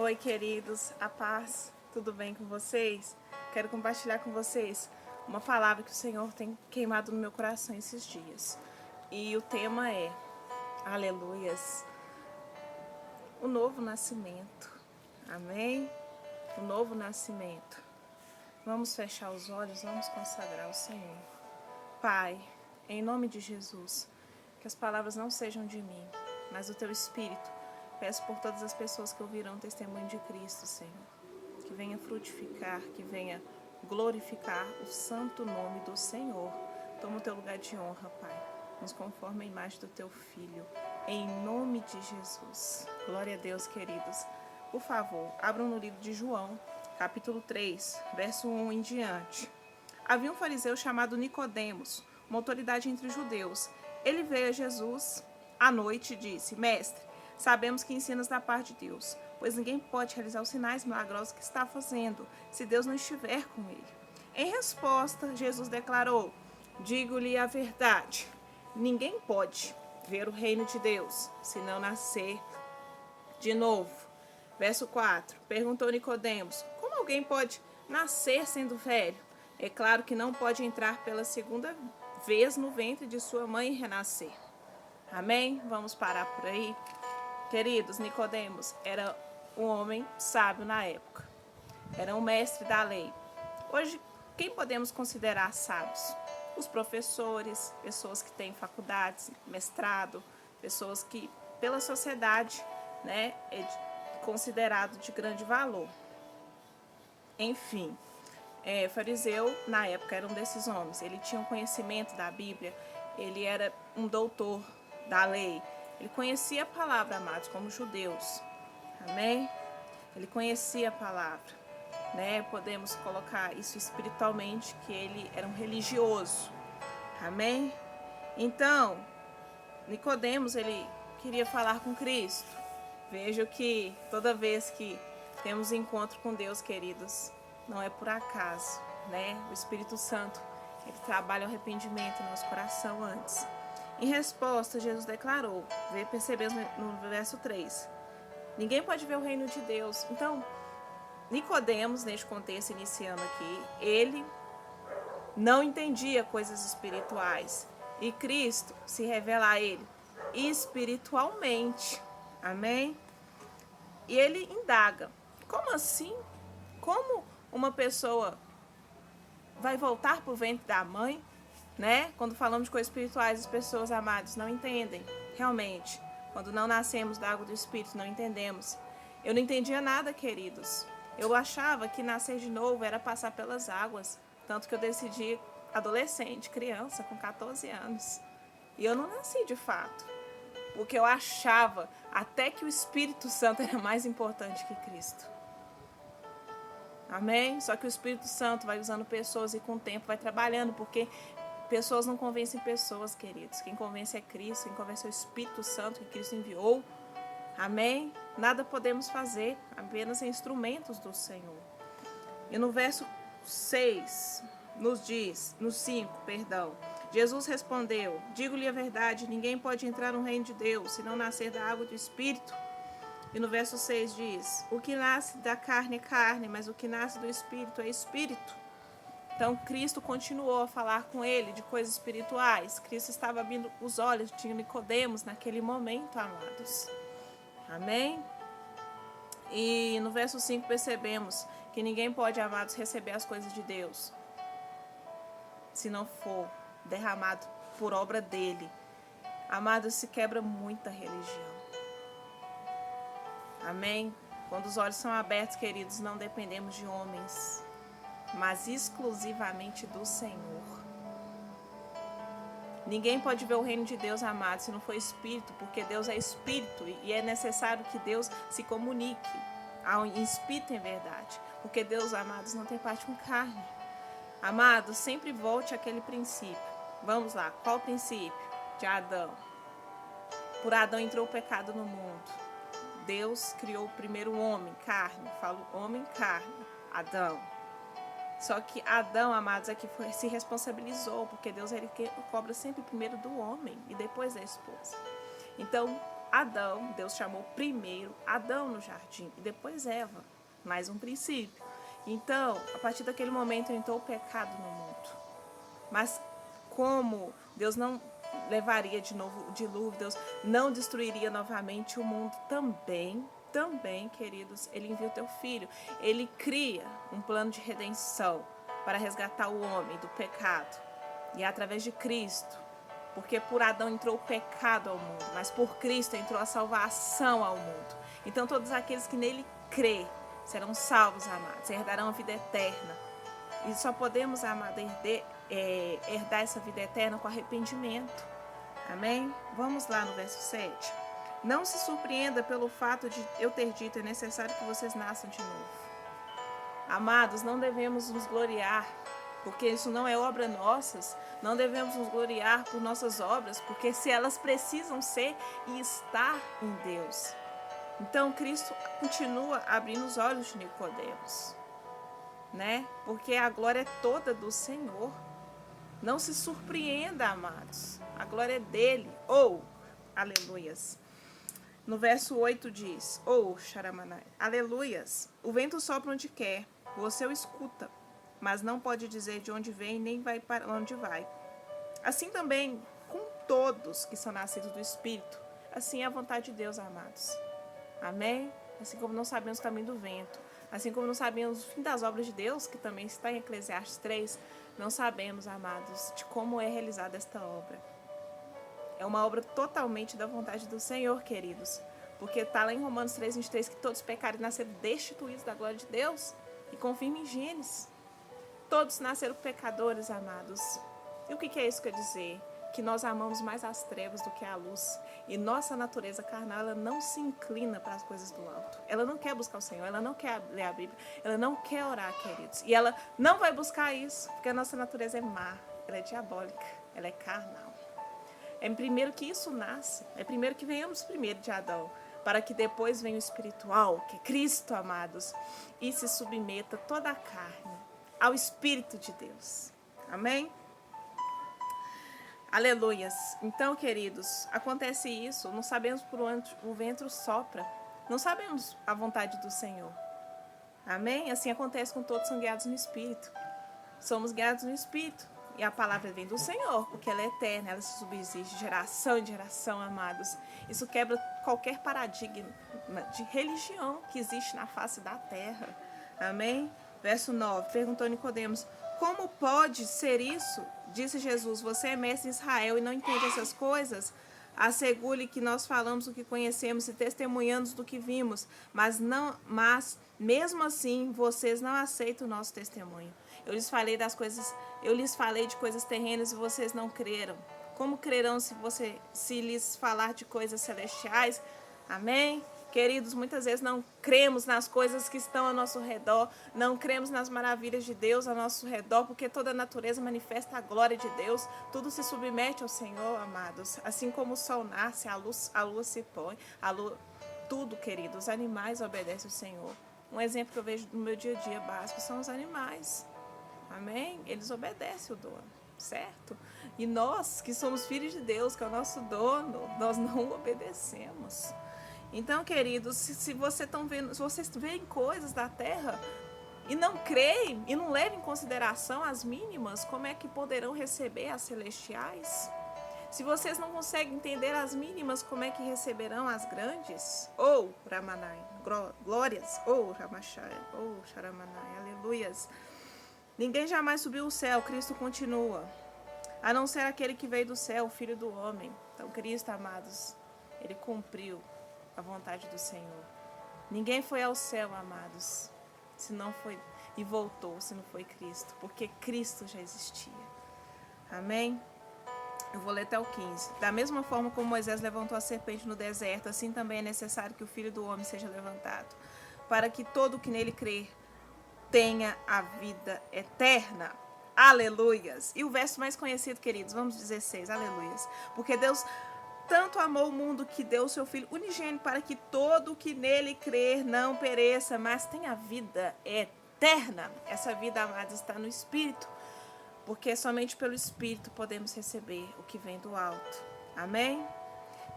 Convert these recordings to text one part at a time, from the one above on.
Oi, queridos, a paz, tudo bem com vocês? Quero compartilhar com vocês uma palavra que o Senhor tem queimado no meu coração esses dias. E o tema é, aleluias, o novo nascimento. Amém? O novo nascimento. Vamos fechar os olhos, vamos consagrar ao Senhor. Pai, em nome de Jesus, que as palavras não sejam de mim, mas do Teu Espírito. Peço por todas as pessoas que ouvirão o testemunho de Cristo, Senhor, que venha frutificar, que venha glorificar o santo nome do Senhor. Toma o Teu lugar de honra, Pai. Nos conforma a imagem do Teu Filho, em nome de Jesus. Glória a Deus, queridos. Por favor, abram no livro de João, capítulo 3, verso 1 em diante. Havia um fariseu chamado Nicodemos, uma autoridade entre os judeus. Ele veio a Jesus à noite e disse: Mestre, sabemos que ensinas da parte de Deus, pois ninguém pode realizar os sinais milagrosos que está fazendo, se Deus não estiver com ele. Em resposta, Jesus declarou: Digo-lhe a verdade, ninguém pode ver o reino de Deus, se não nascer de novo. Verso 4, perguntou Nicodemos: Como alguém pode nascer sendo velho? É claro que não pode entrar pela segunda vez no ventre de sua mãe e renascer. Amém? Vamos parar por aí? Queridos, Nicodemos era um homem sábio na época. Era um mestre da lei. Hoje, quem podemos considerar sábios? Os professores, pessoas que têm faculdades, mestrado, pessoas que, pela sociedade, é considerado de grande valor. Enfim, fariseu, na época, era um desses homens. Ele tinha um conhecimento da Bíblia, ele era um doutor da lei. Ele conhecia a palavra, amados, como judeus. Amém? Ele conhecia a palavra. Podemos colocar isso espiritualmente, que ele era um religioso. Amém? Então, Nicodemos, ele queria falar com Cristo. Vejo que toda vez que temos encontro com Deus, queridos, não é por acaso, O Espírito Santo, ele trabalha o arrependimento no nosso coração antes. Em resposta, Jesus declarou, percebemos no verso 3, ninguém pode ver o reino de Deus. Então, Nicodemos, neste contexto, iniciando aqui, ele não entendia coisas espirituais. E Cristo se revela a ele espiritualmente. Amém? E ele indaga, como assim? Como uma pessoa vai voltar para o ventre da mãe? Quando falamos de coisas espirituais, as pessoas, amadas, não entendem. Realmente, quando não nascemos da água do Espírito, não entendemos. Eu não entendia nada, queridos. Eu achava que nascer de novo era passar pelas águas. Tanto que eu decidi, adolescente, criança, com 14 anos. E eu não nasci de fato. Porque eu achava até que o Espírito Santo era mais importante que Cristo. Amém? Só que o Espírito Santo vai usando pessoas e com o tempo vai trabalhando, porque pessoas não convencem pessoas, queridos. Quem convence é Cristo, quem convence é o Espírito Santo que Cristo enviou. Amém? Nada podemos fazer, apenas instrumentos do Senhor. E no verso 6, no 5, Jesus respondeu: Digo-lhe a verdade, ninguém pode entrar no reino de Deus se não nascer da água do Espírito. E no verso 6 diz: O que nasce da carne é carne, mas o que nasce do Espírito é Espírito. Então Cristo continuou a falar com ele de coisas espirituais. Cristo estava abrindo os olhos de Nicodemos naquele momento, amados. Amém? E no verso 5 percebemos que ninguém pode, amados, receber as coisas de Deus se não for derramado por obra dele. Amados, se quebra muita religião. Amém? Quando os olhos são abertos, queridos, não dependemos de homens, mas exclusivamente do Senhor. Ninguém pode ver o reino de Deus, amado, se não for espírito, porque Deus é espírito e é necessário que Deus se comunique em espírito e em verdade, porque Deus, amados, não tem parte com carne. Amados, sempre volte àquele princípio. Vamos lá, qual princípio? De Adão. Por Adão entrou o pecado no mundo. Deus criou o primeiro homem, carne. Falo homem, carne. Adão. Só que Adão, amados, é que se responsabilizou, porque Deus ele cobra sempre primeiro do homem e depois da esposa. Então, Adão, Deus chamou primeiro Adão no jardim e depois Eva, mais um princípio. Então, a partir daquele momento entrou o pecado no mundo. Mas como Deus não levaria de novo o dilúvio, Deus não destruiria novamente o mundo também, queridos, ele envia o teu filho. Ele cria um plano de redenção para resgatar o homem do pecado. E é através de Cristo, porque por Adão entrou o pecado ao mundo, mas por Cristo entrou a salvação ao mundo. Então todos aqueles que nele crê serão salvos, amados, herdarão a vida eterna. E só podemos, amado, herdar essa vida eterna com arrependimento. Amém? Vamos lá no verso 7. Não se surpreenda pelo fato de eu ter dito, é necessário que vocês nasçam de novo. Amados, não devemos nos gloriar, porque isso não é obra nossas. Não devemos nos gloriar por nossas obras, porque se elas precisam ser e estar em Deus. Então Cristo continua abrindo os olhos de Nicodemos, né? Porque a glória é toda do Senhor. Não se surpreenda, amados. A glória é dele. Aleluias. No verso 8 diz, Xaramanai, aleluias. O vento sopra onde quer, você o escuta, mas não pode dizer de onde vem, nem vai para onde vai. Assim também com todos que são nascidos do Espírito, assim é a vontade de Deus, amados. Amém? Assim como não sabemos o caminho do vento, assim como não sabemos o fim das obras de Deus, que também está em Eclesiastes 3, não sabemos, amados, de como é realizada esta obra. É uma obra totalmente da vontade do Senhor, queridos. Porque está lá em Romanos 3:23 que todos pecaram e nasceram destituídos da glória de Deus. E confirma em Gênesis. Todos nasceram pecadores, amados. E o que é isso que quer dizer? Que nós amamos mais as trevas do que a luz. E nossa natureza carnal, ela não se inclina para as coisas do alto. Ela não quer buscar o Senhor, ela não quer ler a Bíblia, ela não quer orar, queridos. E ela não vai buscar isso, porque a nossa natureza é má, ela é diabólica, ela é carnal. É primeiro que isso nasce, é primeiro que venhamos primeiro de Adão, para que depois venha o espiritual, que é Cristo, amados, e se submeta toda a carne ao Espírito de Deus. Amém? Aleluias. Então, queridos, acontece isso, não sabemos por onde o vento sopra, não sabemos a vontade do Senhor. Amém? Assim acontece com todos que são guiados no Espírito. Somos guiados no Espírito. E a palavra vem do Senhor, porque ela é eterna, ela se subsiste de geração em geração, amados. Isso quebra qualquer paradigma de religião que existe na face da terra. Amém? Verso 9, perguntou Nicodemos, como pode ser isso? Disse Jesus, você é mestre em Israel e não entende essas coisas? Assegure que nós falamos o que conhecemos e testemunhamos do que vimos, mas mesmo assim vocês não aceitam o nosso testemunho. Eu lhes falei de coisas terrenas e vocês não creram. Como crerão se lhes falar de coisas celestiais? Amém? Queridos, muitas vezes não cremos nas coisas que estão ao nosso redor, não cremos nas maravilhas de Deus ao nosso redor, porque toda a natureza manifesta a glória de Deus, tudo se submete ao Senhor, amados. Assim como o sol nasce, a lua se põe, tudo, queridos, os animais obedecem ao Senhor. Um exemplo que eu vejo no meu dia a dia básico são os animais. Amém? Eles obedecem o dono, certo? E nós, que somos filhos de Deus, que é o nosso dono, nós não obedecemos. Então, queridos, se vocês veem coisas da terra e não creem e não levam em consideração as mínimas, como é que poderão receber as celestiais? Se vocês não conseguem entender as mínimas, como é que receberão as grandes? Ramanai, glórias, Ramachai, Sharamanai, aleluias. Ninguém jamais subiu ao céu, Cristo continua, a não ser aquele que veio do céu, o Filho do Homem. Então, Cristo, amados, ele cumpriu a vontade do Senhor. Ninguém foi ao céu, amados, se não foi e voltou, se não foi Cristo, porque Cristo já existia. Amém? Eu vou ler até o 15. Da mesma forma como Moisés levantou a serpente no deserto, assim também é necessário que o Filho do Homem seja levantado, para que todo o que nele crer tenha a vida eterna. Aleluias. E o verso mais conhecido, queridos, vamos 16, aleluias. Porque Deus tanto amou o mundo que deu o seu Filho unigênito para que todo o que nele crer não pereça, mas tenha vida eterna. Essa vida, amados, está no Espírito, porque somente pelo Espírito podemos receber o que vem do alto. Amém?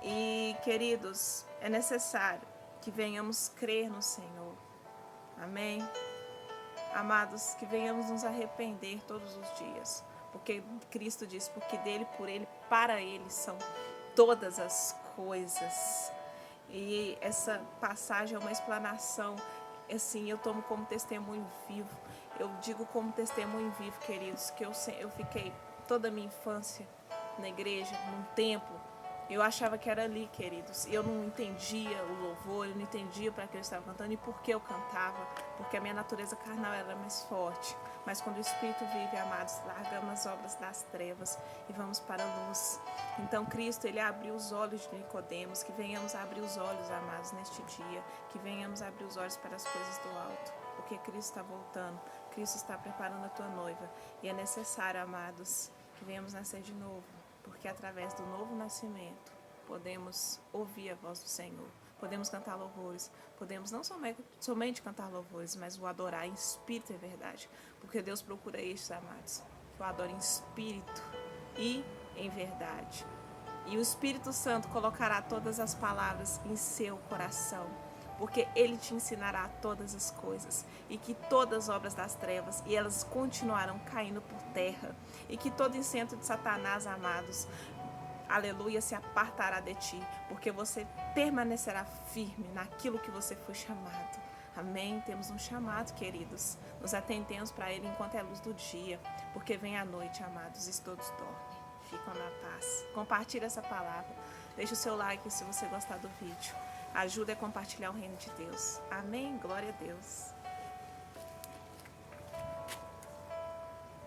E, queridos, é necessário que venhamos crer no Senhor. Amém? Amados, que venhamos nos arrepender todos os dias. Porque Cristo diz, porque dele, por ele, para ele são todas as coisas. E essa passagem é uma explanação, assim, eu tomo como testemunho vivo. Eu digo como testemunho vivo, queridos, que eu fiquei toda a minha infância na igreja, num templo. Eu achava que era ali, queridos. Eu não entendia o louvor, eu não entendia para que eu estava cantando e por que eu cantava, porque a minha natureza carnal era mais forte. Mas quando o Espírito vive, amados, largamos as obras das trevas e vamos para a luz. Então Cristo, ele abriu os olhos de Nicodemos, que venhamos abrir os olhos, amados, neste dia, que venhamos abrir os olhos para as coisas do alto, porque Cristo está voltando, Cristo está preparando a tua noiva e é necessário, amados, que venhamos nascer de novo. Porque através do novo nascimento podemos ouvir a voz do Senhor, podemos cantar louvores, podemos não somente cantar louvores, mas o adorar em espírito e verdade, porque Deus procura estes, amados, que o adorem em espírito e em verdade. E o Espírito Santo colocará todas as palavras em seu coração, porque ele te ensinará todas as coisas, e que todas as obras das trevas, e elas continuarão caindo por terra, e que todo incento de Satanás, amados, aleluia, se apartará de ti, porque você permanecerá firme naquilo que você foi chamado. Amém? Temos um chamado, queridos. Nos atentemos para ele enquanto é luz do dia, porque vem a noite, amados, e todos dormem. Ficam na paz. Compartilhe essa palavra. Deixe o seu like se você gostar do vídeo. Ajuda a compartilhar o reino de Deus. Amém? Glória a Deus.